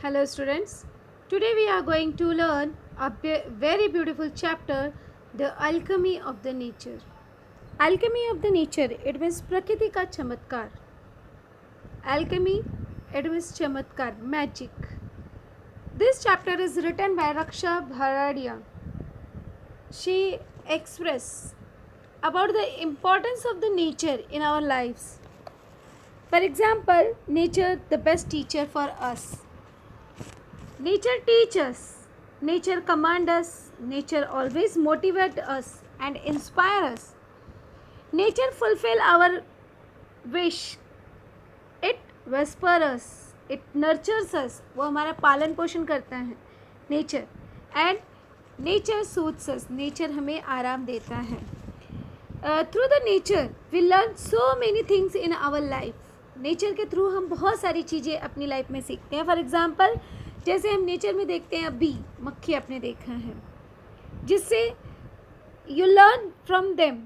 Hello students. Today we are going to learn a very beautiful chapter, The Alchemy of the Nature. Alchemy of the Nature, it means प्रकृति का चमत्कार. Alchemy, it means चमत्कार, magic. This chapter is written by Raksha Bharadia. She expresses about the importance of the nature in our lives. For example, nature the best teacher for us. Nature teaches us, nature commands us, nature always motivates us and inspires us. Nature fulfills our wish. It whispers us, it nurtures us. वो हमारा पालन पोषण करता है nature. And nature suits us, nature हमें आराम देता है. Through the nature we learn so many things in our life. Nature के थ्रू हम बहुत सारी चीज़ें अपनी लाइफ में सीखते हैं. फॉर एग्जाम्पल, जैसे हम नेचर में देखते हैं अभी मक्खी आपने देखा है, जिससे you learn from them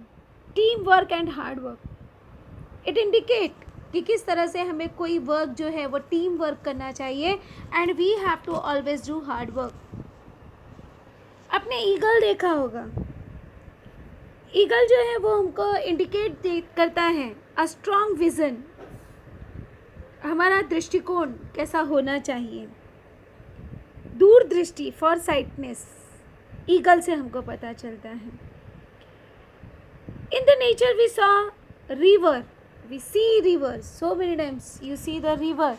team work and hard work. It indicate कि किस तरह से हमें कोई वर्क जो है वो टीम वर्क करना चाहिए and we have to always do hard work. आपने ईगल देखा होगा. ईगल जो है वो हमको इंडिकेट करता है अ स्ट्रॉन्ग विजन. हमारा दृष्टिकोण कैसा होना चाहिए, दूरदृष्टि, फॉर साइटनेस, ईगल से हमको पता चलता है. In the nature we saw river, we see river so many times. You see the river,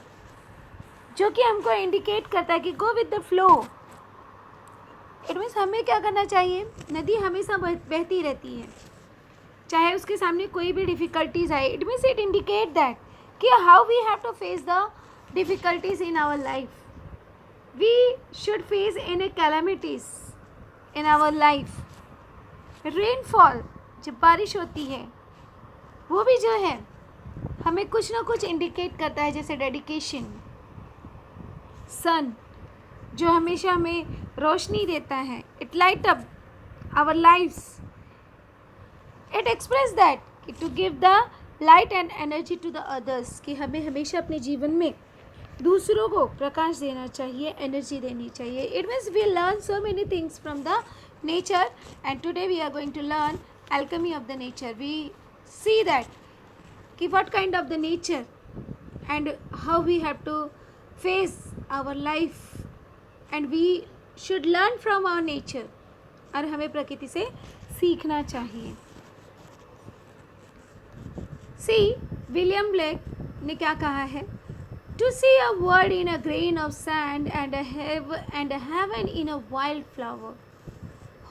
जो कि हमको इंडिकेट करता है कि go with the flow. It means हमें क्या करना चाहिए. नदी हमेशा बहती रहती है, चाहे उसके सामने कोई भी डिफ़िकल्टीज आए. It means it indicate that कि how we have to face the difficulties in our life. We should face any calamities in our life. Rainfall, जब बारिश होती है, वो भी जो है हमें कुछ ना कुछ इंडिकेट करता है, जैसे डेडिकेशन. सन, जो हमेशा हमें रोशनी देता है, it light up our lifes. It express that to give the light and energy to the others, कि हमें हमेशा अपने जीवन में दूसरों को प्रकाश देना चाहिए, एनर्जी देनी चाहिए. It means we learn so many things from the nature and today we are going to learn alchemy of the nature. We see that कि what kind of the nature and how we have to face our life and we should learn from our nature. और हमें प्रकृति से सीखना चाहिए. See, William Blake ने क्या कहा है. To see a word in a grain of sand and a heaven in a wildflower.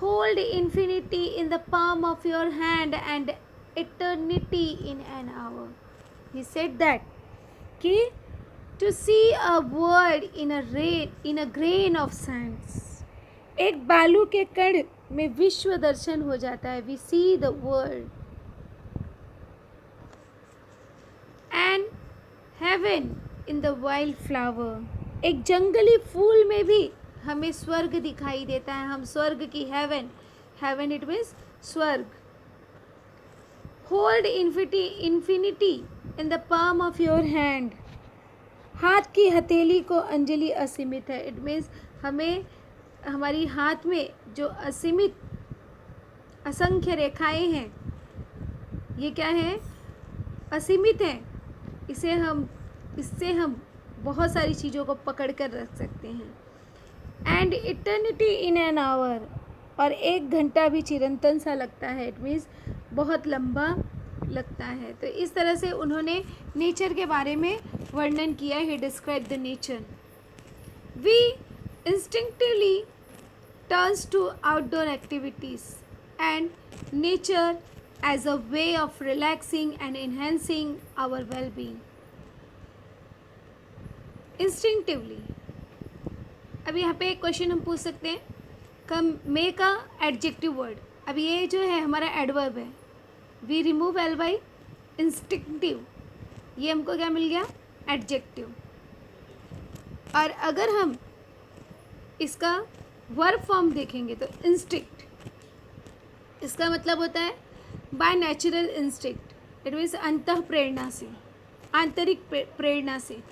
Hold infinity in the palm of your hand and eternity in an hour. He said that कि to see a word in a grain of sands. एक बालू के कण में विश्व दर्शन हो जाता है. We see the world. And heaven in the wild flower. एक जंगली फूल में भी हमें स्वर्ग दिखाई देता है. हम स्वर्ग की हेवन, हेवन इट मीन्स स्वर्ग. Hold infinity in the palm of your hand. हाथ की हथेली को अंजलि असीमित है. इट मीन्स हमें हमारी हाथ में जो असीमित असंख्य रेखाएं हैं, ये क्या है, असीमित हैं. इससे हम बहुत सारी चीज़ों को पकड़ कर रख सकते हैं. And eternity in an hour, और एक घंटा भी चिरंतन सा लगता है. इट मीन्स बहुत लंबा लगता है. तो इस तरह से उन्होंने नेचर के बारे में वर्णन किया. He describe the nature. We instinctively turns to outdoor activities and nature as a way of relaxing and enhancing our well being. Instinctively. अब यहाँ पे एक क्वेश्चन हम पूछ सकते हैं, कम मे का एडजेक्टिव वर्ड. अब ये जो है हमारा एडवर्ब है. We remove L by instinctive, ये हमको क्या मिल गया, एडजेक्टिव. और अगर हम इसका वर्ब फॉर्म देखेंगे तो इंस्टिंक्ट, इसका मतलब होता है by natural instinct. It means अंतः प्रेरणा से, आंतरिक प्रेरणा से.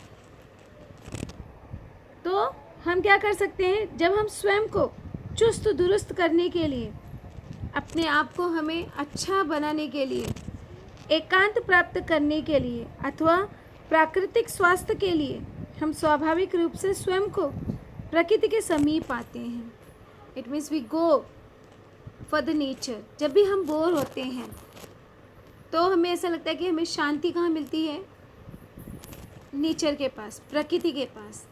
तो हम क्या कर सकते हैं, जब हम स्वयं को चुस्त दुरुस्त करने के लिए, अपने आप को हमें अच्छा बनाने के लिए, एकांत प्राप्त करने के लिए अथवा प्राकृतिक स्वास्थ्य के लिए हम स्वाभाविक रूप से स्वयं को प्रकृति के समीप आते हैं. It means we go for the nature. जब भी हम बोर होते हैं तो हमें ऐसा लगता है कि हमें शांति कहाँ मिलती है, नेचर के पास, प्रकृति के पास.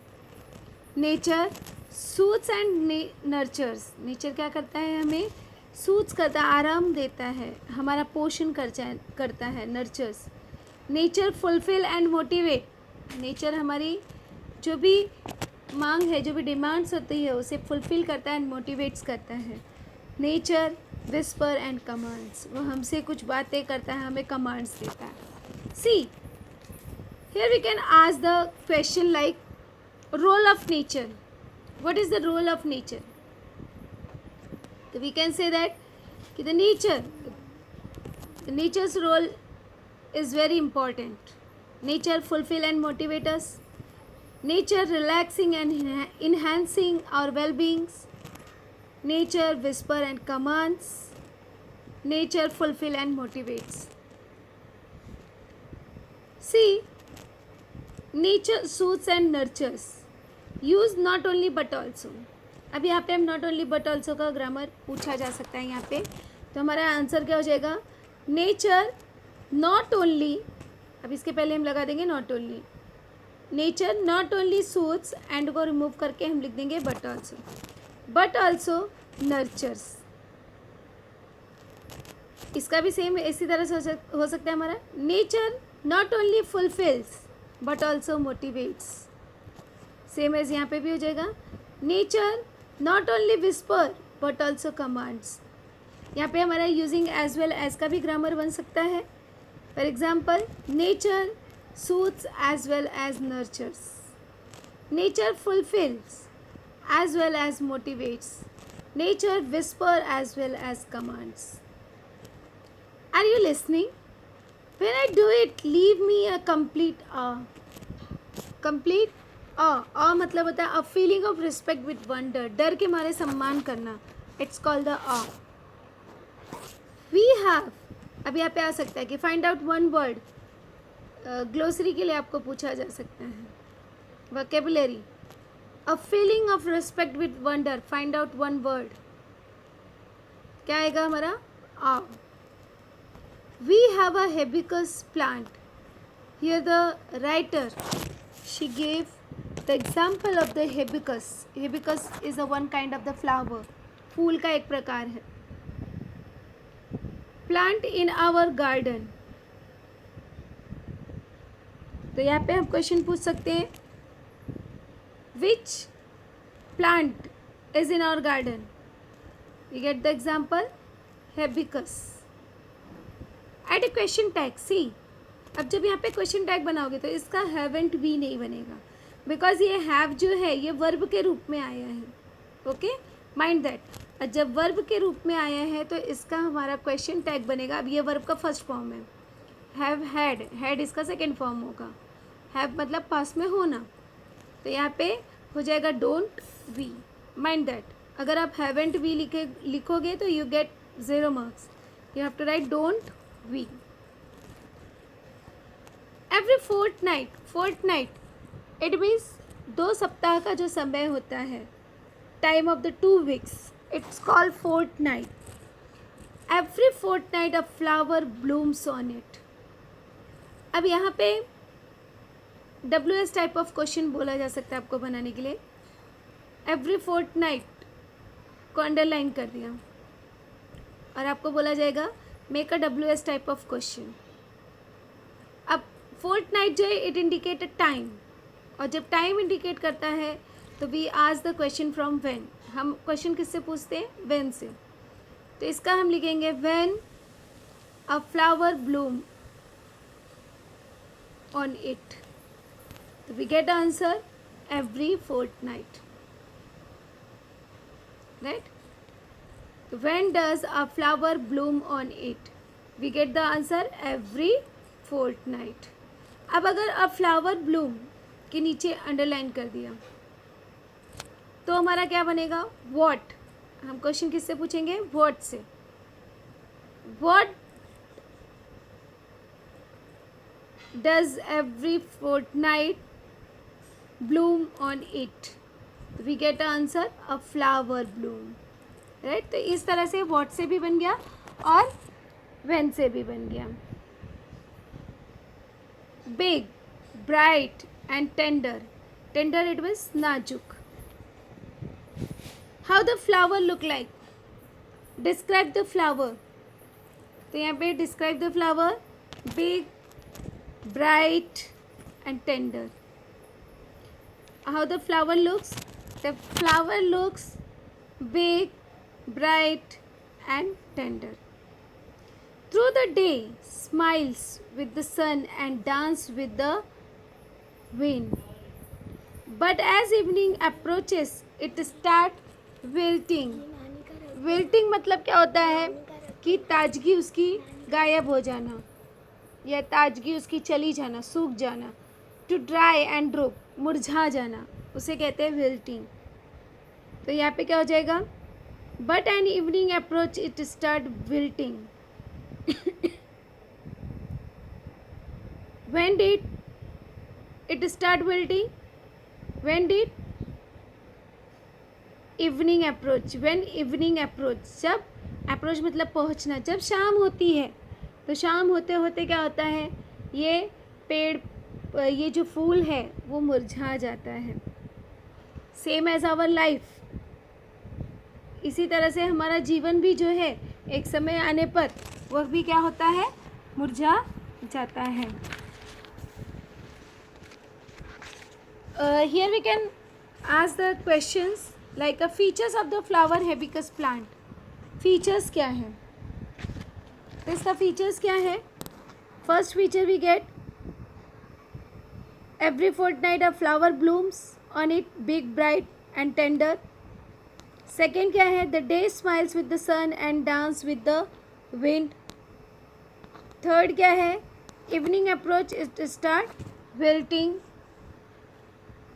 Nature soothes and nurtures. Nature क्या करता है, हमें सूट्स करता है, आराम देता है, हमारा पोषण करता है. Nurtures. Nature fulfil and motivate. Nature हमारी जो भी मांग है, जो भी डिमांड्स होती है, उसे फुलफिल करता है एंड मोटिवेट्स करता है. Nature whisper and commands. वो हमसे कुछ बातें करता है, हमें कमांड्स देता है. See here we can ask the question like role of nature. What is the role of nature? तो वी कैन से दैट कि the nature's role is very important. Nature fulfill and motivate us. Nature relaxing and enhancing our well-beings. Nature whisper and commands. Nature fulfill and motivates. See, nature soothes and nurtures. Use not only but also. अब यहाँ पे हम not only but also का grammar पूछा जा सकता है यहाँ पे. तो हमारा आंसर क्या हो जाएगा, नेचर नॉट ओनली. अब इसके पहले हम लगा देंगे not only. Nature not only suits, and को रिमूव करके हम लिख देंगे बट ऑल्सो नर्चर्स. इसका भी सेम इसी तरह से हो सकता है हमारा. Nature not only fulfills but also motivates. Same as यहाँ पे भी हो जाएगा. Nature not only whisper but also commands. यहाँ पे हमारा यूजिंग एज वेल एज का भी ग्रामर बन सकता है. For example, nature soothes as well as nurtures. Nature fulfills as well as motivates. Nature whispers as well as commands. Are you listening? When I do it, leave me a complete awe. Complete awe. Awe मतलब होता है a feeling of respect with wonder. डर के मारे सम्मान करना. It's called the awe. We have. अब यहाँ पे आ सकता है कि find out one word. Glossary के लिए आपको पूछा जा सकता है. Vocabulary. A feeling of respect with wonder. Find out one word. क्या आएगा हमारा, awe. We have a hibiscus plant. Here the writer she gave the example of the hibiscus. Hibiscus is a one kind of the flower. फूल का एक प्रकार है. Plant in our garden. तो यहाँ पे हम क्वेश्चन पूछ सकते हैं, which plant is in our garden. We get the example hibiscus. Add a question tag. See, अब जब यहाँ पे क्वेश्चन टैग बनाओगे तो इसका हैवेंट भी नहीं बनेगा, बिकॉज ये हैव जो है ये वर्ब के रूप में आया है. Okay, mind that. जब वर्ब के रूप में आया है तो इसका हमारा क्वेश्चन टैग बनेगा. अब ये वर्ब का फर्स्ट फॉर्म है. Have had. हैड इसका सेकेंड फॉर्म होगा. हैव मतलब पास में होना. तो यहाँ पे हो जाएगा डोंट वी. Mind that. अगर आप हैवेंट वी लिखोगे तो you get 0 marks. You have to write don't we. Every fortnight it means 2 सप्ताह का जो समय होता है, time of the 2 weeks. It's called fortnight. Every fortnight a flower blooms on it. अब यहाँ पे WS टाइप ऑफ क्वेश्चन बोला जा सकता है आपको बनाने के लिए. एवरी फोर्टनाइट को अंडरलाइन कर दिया और आपको बोला जाएगा make a WS type of question. अब फोर्टनाइट जो है इट इंडिकेट अ टाइम, और जब टाइम इंडिकेट करता है तो we ask the question from when. हम क्वेश्चन किससे पूछते हैं, व्हेन से. तो इसका हम लिखेंगे when a flower bloom on it. तो we get answer every fortnight. Right. When does a flower bloom on it. We get the answer every fortnight. अब अगर अ फ्लावर ब्लूम के नीचे अंडरलाइन कर दिया तो हमारा क्या बनेगा, वॉट। हम क्वेश्चन किससे पूछेंगे, वॉट से। What does every fortnight bloom on it, we get answer a flower bloom, right. तो इस तरह से वॉट से भी बन गया और व्हेन से भी बन गया। Big, bright and tender, tender it means नाजुक। How the flower look like, describe the flower. तो यहाँ पे describe the flower, big, bright and tender. How the flower looks, the flower looks big, bright and tender. Through the day, smiles with the sun and dance with the wind. But as evening approaches, it start wilting. Wilting मतलब क्या होता है कि ताजगी उसकी गायब हो जाना या ताजगी उसकी चली जाना, सूख जाना। To dry and droop, मुरझा जाना, उसे कहते हैं wilting। तो यहाँ पे क्या हो जाएगा, but an evening approach it start wilting. When did it start wilting, when did evening approach, when evening approach, जब अप्रोच मतलब पहुँचना, जब शाम होती है तो शाम होते होते क्या होता है, ये पेड़, ये जो फूल है वो मुरझा जाता है। सेम एज आवर लाइफ, इसी तरह से हमारा जीवन भी जो है एक समय आने पर वह भी क्या होता है, मुरझा जाता है। Here we can ask the questions like a features of the flower hibiscus plant. Features क्या है, तो इसका फीचर्स क्या है। First feature we get every fortnight a flower blooms on it, big, bright and tender. Second क्या है, the day smiles with the sun and dance with the wind. Third क्या है, evening approach it start wilting.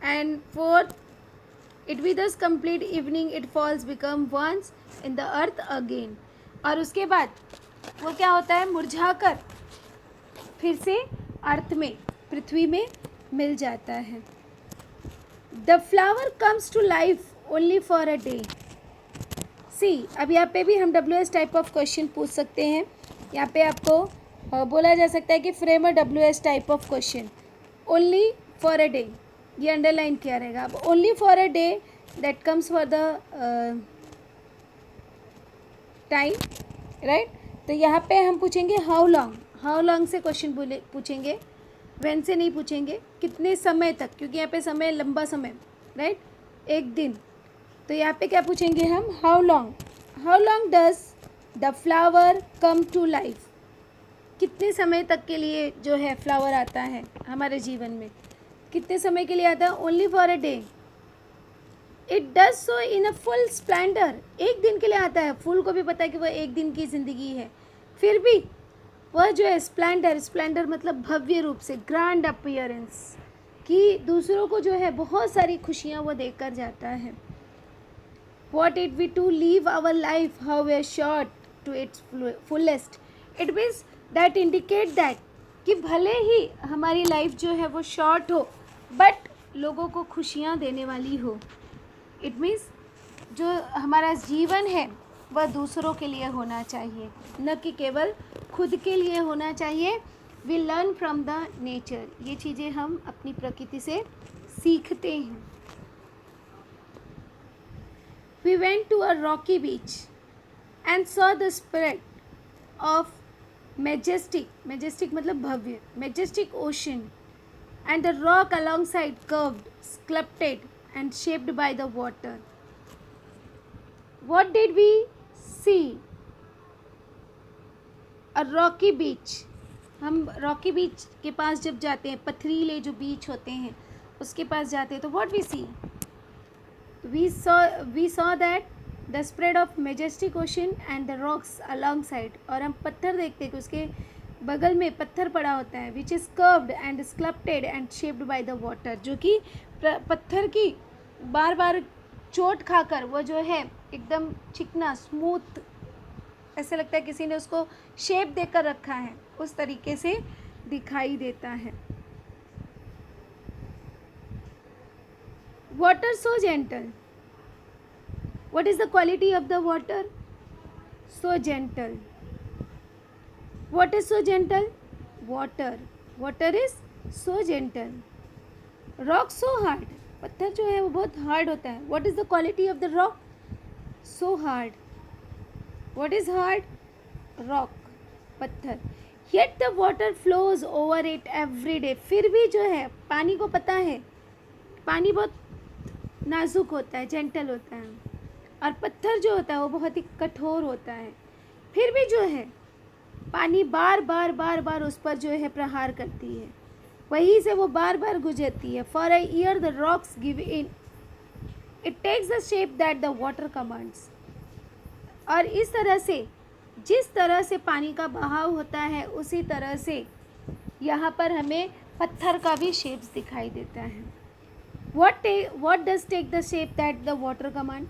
And fourth, it with thus complete evening it falls become once in the earth again. और उसके बाद वो क्या होता है, मुरझाकर फिर से अर्थ में, पृथ्वी में मिल जाता है। The flower comes to life only for a day. See, अब यहाँ पे भी हम WS टाइप ऑफ क्वेश्चन पूछ सकते हैं। यहाँ पे आपको बोला जा सकता है कि frame a WS type of question, only for a day, ये अंडरलाइन किया रहेगा। अब only for a day that comes for the time, right. तो यहाँ पे हम पूछेंगे हाउ लॉन्ग, हाउ लॉन्ग से क्वेश्चन पूछेंगे, व्हेन से नहीं पूछेंगे, कितने समय तक, क्योंकि यहाँ पे समय लंबा समय, राइट, एक दिन। तो यहाँ पे क्या पूछेंगे हम, how long does the flower come to life, कितने समय तक के लिए जो है फ्लावर आता है हमारे जीवन में, कितने समय के लिए आता है, only for a day. It does so in a full Splendor, एक दिन के लिए आता है। फूल को भी पता है कि वह एक दिन की ज़िंदगी है, फिर भी वह जो है स्प्लेंडर मतलब भव्य रूप से, ग्रैंड अपीयरेंस, कि दूसरों को जो है बहुत सारी खुशियाँ वो देकर जाता है। What it we to live our life how we are short to its fullest, it means that indicate that कि भले ही हमारी लाइफ जो है वो शॉर्ट हो बट लोगों को खुशियाँ देने वाली हो। इट मीन्स जो हमारा जीवन है वह दूसरों के लिए होना चाहिए, न कि केवल खुद के लिए होना चाहिए। We learn from the nature, ये चीज़ें हम अपनी प्रकृति से सीखते हैं। We went to a rocky beach and saw the spread of majestic मतलब भव्य, majestic ocean, and the rock alongside curved, sculpted and shaped by the water. What did we see? A rocky beach. हम Rocky बीच के पास जब जाते हैं, पथरीले जो बीच होते हैं उसके पास जाते हैं, तो what we see? We saw that the spread of majestic ocean and the rocks alongside, और हम पत्थर देखते हैं कि उसके बगल में पत्थर पड़ा होता है, which is curved and sculpted and shaped by the water, जो कि पत्थर की बार बार चोट खाकर वो जो है एकदम चिकना स्मूथ, ऐसे लगता है किसी ने उसको शेप देकर रखा है, उस तरीके से दिखाई देता है। Water so gentle, what is the quality of the water? So gentle. What is so gentle? Water is so gentle. Rock so hard, पत्थर जो है वो बहुत हार्ड होता है. What is the quality of the rock? So hard. What is hard? Rock, पत्थर. Yet the water flows over it every day. फिर भी जो है पानी को पता है पानी बहुत नाजुक होता है, जेंटल होता है, और पत्थर जो होता है वो बहुत ही कठोर होता है. फिर भी जो है पानी बार बार उस पर जो है प्रहार करती है, वहीं से वो बार बार गुजरती है. For a year the rocks give in, it takes the shape that the water commands. और इस तरह से जिस तरह से पानी का बहाव होता है उसी तरह से यहाँ पर हमें पत्थर का भी शेप्स दिखाई देता है. what does take the shape that the water command?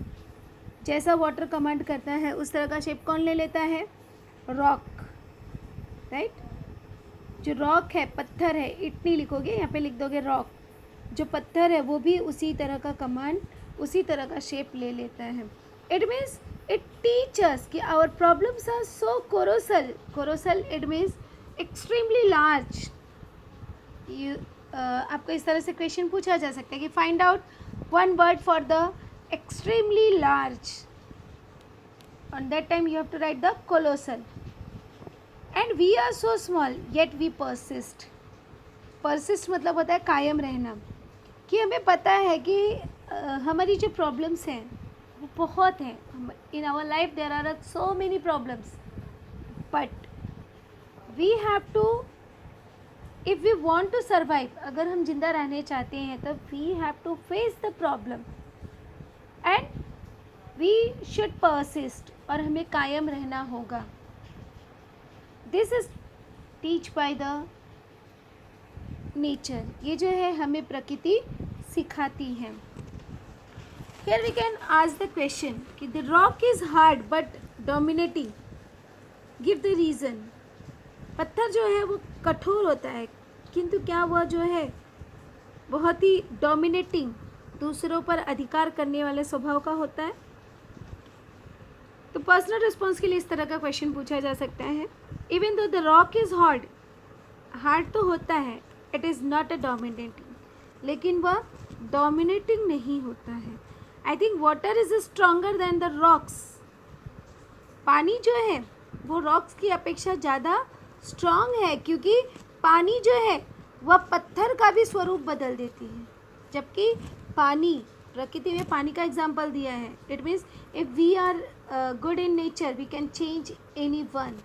जैसा वाटर कमांड करता है उस तरह का शेप कौन ले लेता है? Rock, right. जो रॉक है, पत्थर है, इट नहीं लिखोगे, यहाँ पे लिख दोगे रॉक. जो पत्थर है वो भी उसी तरह का कमांड, उसी तरह का शेप ले लेता है. इट मीन्स इट टीचर्स कि our problems are so colossal, it means extremely large. आपको इस तरह से क्वेश्चन पूछा जा सकता है कि find out one word for the extremely large. On that time you have to write the colossal. And we are so small yet we persist. Persist मतलब होता है कायम रहना, कि हमें पता है कि हमारी जो प्रॉब्लम्स हैं वो बहुत हैं. In our life there are so many problems, but we have to, if we want to survive, अगर हम जिंदा रहने चाहते हैं तो we have to face the problem and we should persist, और हमें कायम रहना होगा. This is teach by the nature. ये जो है हमें प्रकृति सिखाती है. Here we can ask the question कि the rock is hard but dominating. Give the reason. पत्थर जो है वो कठोर होता है, किंतु क्या वह जो है बहुत ही डोमिनेटिंग, दूसरों पर अधिकार करने वाले स्वभाव का होता है? तो पर्सनल रिस्पॉन्स के लिए इस तरह का क्वेश्चन पूछा जा सकता है. Even though the rock is hard तो होता है, it is not a dominating, लेकिन वह डोमिनेटिंग नहीं होता है. I think water is stronger than the rocks. पानी जो है वो रॉक्स की अपेक्षा ज़्यादा स्ट्रॉन्ग है, क्योंकि पानी जो है वह पत्थर का भी स्वरूप बदल देती है. जबकि पानी, प्रकृति में पानी का एग्जाम्पल दिया है. It means if we are good in nature we can change anyone.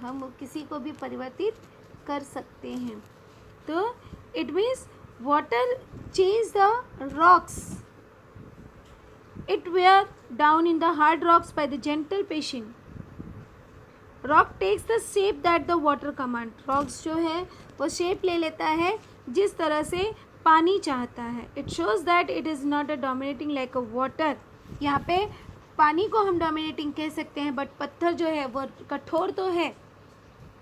हम किसी को भी परिवर्तित कर सकते हैं. तो it means water change the rocks. It wear down in the hard rocks by the gentle patient. Rock takes the shape that the water command. Rocks जो है वो शेप ले लेता है जिस तरह से पानी चाहता है. It shows that it is not a dominating like a water. यहाँ पे पानी को हम डोमिनेटिंग कह सकते हैं, बट पत्थर जो है वो कठोर तो है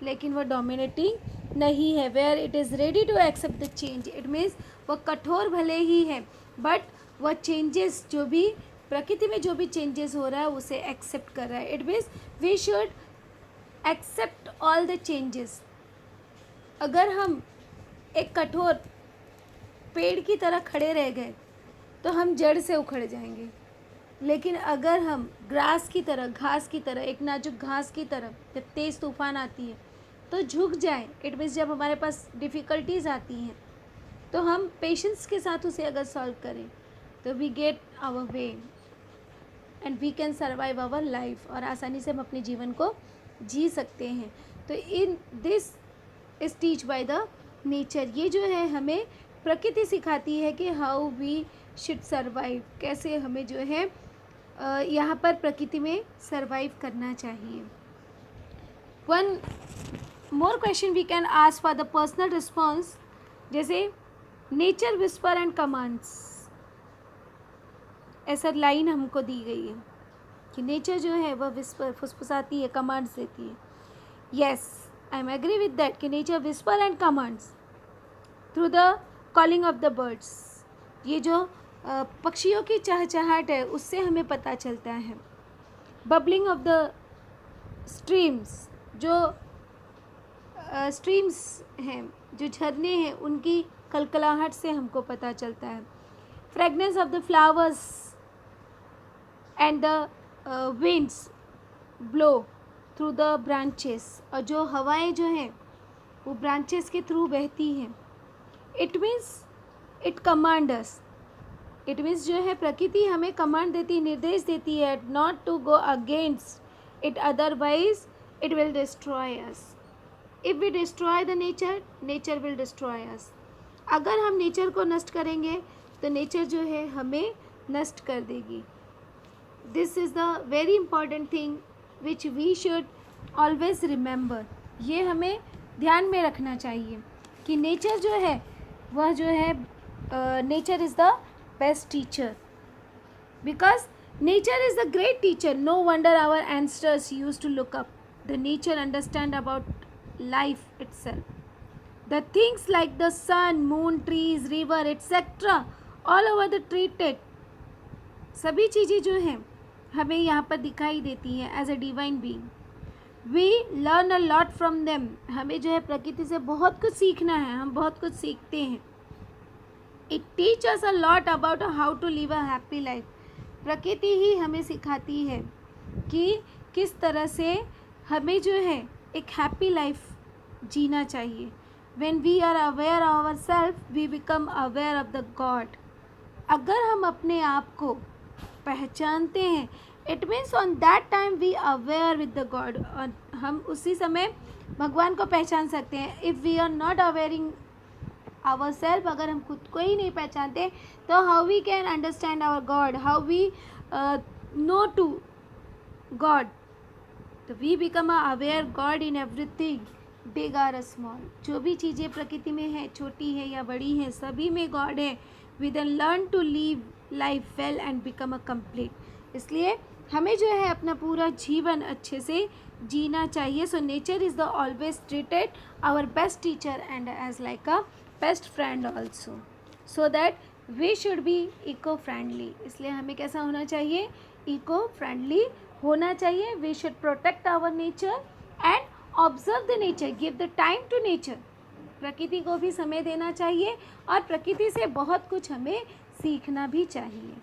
लेकिन वह डोमिनेटिंग नहीं है. Where it is ready to accept the change. It means वह कठोर भले ही है बट वह चेंजेस, जो भी प्रकृति में जो भी चेंजेस हो रहा है उसे एक्सेप्ट कर रहा है. It means we should accept all the changes. अगर हम एक कठोर पेड़ की तरह खड़े रह गए तो हम जड़ से उखड़ जाएंगे, लेकिन अगर हम ग्रास की तरह, घास की तरह, एक नाजुक घास की तरह जब तेज़ तूफान आती है तो झुक जाए. इट मीन्स जब हमारे पास डिफ़िकल्टीज आती हैं तो हम पेशेंस के साथ उसे अगर सॉल्व करें तो we get our way and we can survive our life. और आसानी से हम अपने जीवन को जी सकते हैं. तो in this is teach by the nature. ये जो है हमें प्रकृति सिखाती है कि हाउ वी शुड सर्वाइव, कैसे हमें जो है यहाँ पर प्रकृति में सर्वाइव करना चाहिए. One more question we can ask for the personal response, जैसे नेचर विस्पर एंड कमांड्स. ऐसा लाइन हमको दी गई है कि नेचर जो है वह विस्पर फुसफुसाती है, कमांड्स देती है. Yes, I am agree with that कि nature whisper and commands through the calling of the birds. ये जो पक्षियों की चहचहाहट है उससे हमें पता चलता है. बबलिंग ऑफ द स्ट्रीम्स, जो स्ट्रीम्स हैं, जो झरने हैं, उनकी कलकलाहट से हमको पता चलता है. Fragrance of the flowers and the winds blow through the branches, और जो हवाएं जो हैं वो ब्रांचेस के थ्रू बहती हैं. It means it commands, it means जो है प्रकृति हमें कमांड देती है, निर्देश देती है not to go against it, otherwise it will destroy us. If we destroy the nature, nature will destroy us. अगर हम नेचर को नष्ट करेंगे तो नेचर जो है हमें नष्ट कर देगी. This is the very important thing which we should always remember. ये हमें ध्यान में रखना चाहिए कि नेचर जो है वह जो है nature is the best teacher, because nature is the great teacher. No wonder our ancestors used to look up. The nature understand about life itself. The things like the sun, moon, trees, river, etc. all over the treated, सभी चीज़ें जो हैं हमें यहाँ पर दिखाई देती हैं as a divine being. We learn a lot from them. हमें जो है प्रकृति से बहुत कुछ सीखना है, हम बहुत कुछ सीखते हैं. It teach us a lot about how to live a happy life. प्रकृति ही हमें सिखाती है कि किस तरह से हमें जो है एक हैप्पी लाइफ जीना चाहिए. When we are aware of ourselves, we become aware of the God. अगर हम अपने आप को पहचानते हैं, it means on that time we aware with the God. और हम उसी समय भगवान को पहचान सकते हैं. If we are not awareing ourselves, अगर हम खुद को ही नहीं पहचानते तो how we can understand our God, how we know to God. तो we become a aware God in everything, big or small. जो भी चीज़ें प्रकृति में है, छोटी है या बड़ी हैं, सभी में गॉड है. We then learn to live life well and become a complete. इसलिए हमें जो है अपना पूरा जीवन अच्छे से जीना चाहिए. So nature is the always treated our best teacher and as like a best friend also. So that we should be eco-friendly. इसलिए हमें कैसा होना चाहिए? Eco-friendly होना चाहिए. We should protect our nature and observe the nature, give the time to nature. प्रकृति को भी समय देना चाहिए और प्रकृति से बहुत कुछ हमें सीखना भी चाहिए.